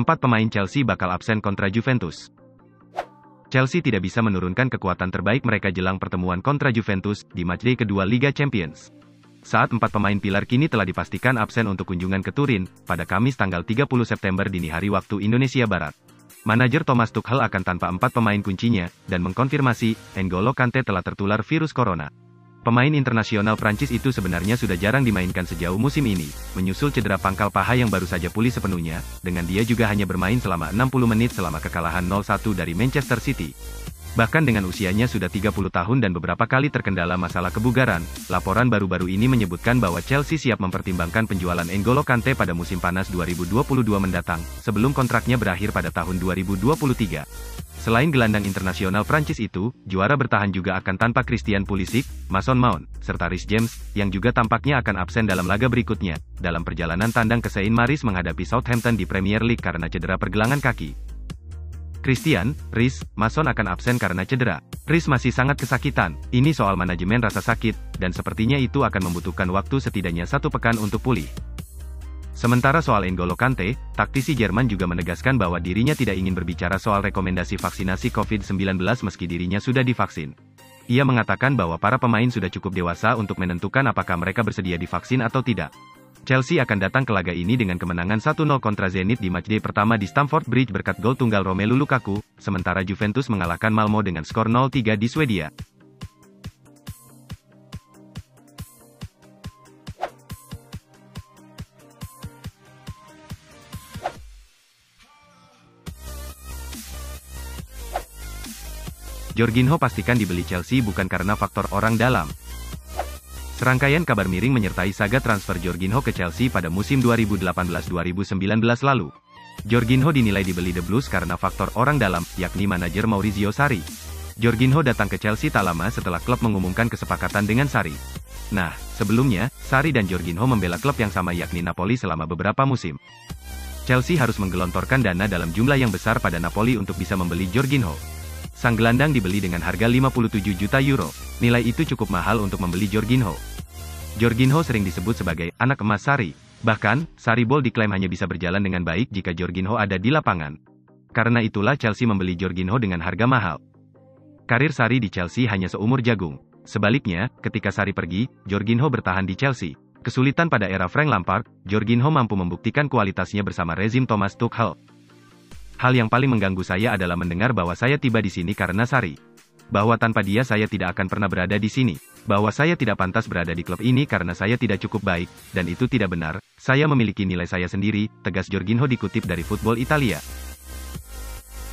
4 pemain Chelsea bakal absen kontra Juventus. Chelsea tidak bisa menurunkan kekuatan terbaik mereka jelang pertemuan kontra Juventus di matchday kedua Liga Champions. Saat 4 pemain pilar kini telah dipastikan absen untuk kunjungan ke Turin, pada Kamis tanggal 30 September dini hari waktu Indonesia Barat. Manajer Thomas Tuchel akan tanpa 4 pemain kuncinya, dan mengkonfirmasi, N'Golo Kante telah tertular virus corona. Pemain internasional Prancis itu sebenarnya sudah jarang dimainkan sejauh musim ini, menyusul cedera pangkal paha yang baru saja pulih sepenuhnya, dengan dia juga hanya bermain selama 60 menit selama kekalahan 0-1 dari Manchester City. Bahkan dengan usianya sudah 30 tahun dan beberapa kali terkendala masalah kebugaran, laporan baru-baru ini menyebutkan bahwa Chelsea siap mempertimbangkan penjualan N'Golo Kante pada musim panas 2022 mendatang, sebelum kontraknya berakhir pada tahun 2023. Selain gelandang internasional Prancis itu, juara bertahan juga akan tanpa Christian Pulisic, Mason Mount, serta Reece James, yang juga tampaknya akan absen dalam laga berikutnya, dalam perjalanan tandang ke Saint-Mary's menghadapi Southampton di Premier League karena cedera pergelangan kaki. Christian, Reece, Mason akan absen karena cedera. Reece masih sangat kesakitan, ini soal manajemen rasa sakit, dan sepertinya itu akan membutuhkan waktu setidaknya 1 pekan untuk pulih. Sementara soal N'Golo Kante, taktisi Jerman juga menegaskan bahwa dirinya tidak ingin berbicara soal rekomendasi vaksinasi COVID-19 meski dirinya sudah divaksin. Ia mengatakan bahwa para pemain sudah cukup dewasa untuk menentukan apakah mereka bersedia divaksin atau tidak. Chelsea akan datang ke laga ini dengan kemenangan 1-0 kontra Zenit di matchday pertama di Stamford Bridge berkat gol tunggal Romelu Lukaku, sementara Juventus mengalahkan Malmo dengan skor 0-3 di Swedia. Jorginho pastikan dibeli Chelsea bukan karena faktor orang dalam. Serangkaian kabar miring menyertai saga transfer Jorginho ke Chelsea pada musim 2018-2019 lalu. Jorginho dinilai dibeli The Blues karena faktor orang dalam, yakni manajer Maurizio Sarri. Jorginho datang ke Chelsea tak lama setelah klub mengumumkan kesepakatan dengan Sarri. Nah, sebelumnya, Sarri dan Jorginho membela klub yang sama yakni Napoli selama beberapa musim. Chelsea harus menggelontorkan dana dalam jumlah yang besar pada Napoli untuk bisa membeli Jorginho. Sang gelandang dibeli dengan harga 57 juta euro. Nilai itu cukup mahal untuk membeli Jorginho. Jorginho sering disebut sebagai anak emas Sarri. Bahkan, Sarri Ball diklaim hanya bisa berjalan dengan baik jika Jorginho ada di lapangan. Karena itulah Chelsea membeli Jorginho dengan harga mahal. Karir Sarri di Chelsea hanya seumur jagung. Sebaliknya, ketika Sarri pergi, Jorginho bertahan di Chelsea. Kesulitan pada era Frank Lampard, Jorginho mampu membuktikan kualitasnya bersama rezim Thomas Tuchel. Hal yang paling mengganggu saya adalah mendengar bahwa saya tiba di sini karena Sarri. Bahwa tanpa dia saya tidak akan pernah berada di sini. Bahwa saya tidak pantas berada di klub ini karena saya tidak cukup baik, dan itu tidak benar. Saya memiliki nilai saya sendiri, tegas Jorginho dikutip dari Football Italia.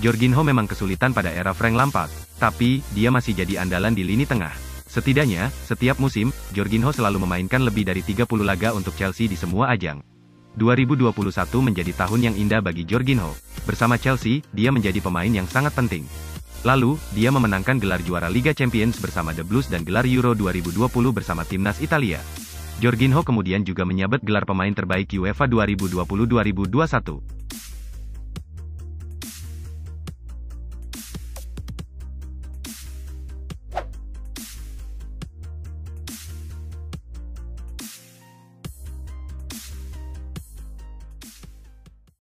Jorginho memang kesulitan pada era Frank Lampard, tapi dia masih jadi andalan di lini tengah. Setidaknya, setiap musim, Jorginho selalu memainkan lebih dari 30 laga untuk Chelsea di semua ajang. 2021 menjadi tahun yang indah bagi Jorginho. Bersama Chelsea, dia menjadi pemain yang sangat penting. Lalu, dia memenangkan gelar juara Liga Champions bersama The Blues dan gelar Euro 2020 bersama timnas Italia. Jorginho kemudian juga menyabet gelar pemain terbaik UEFA 2020-2021.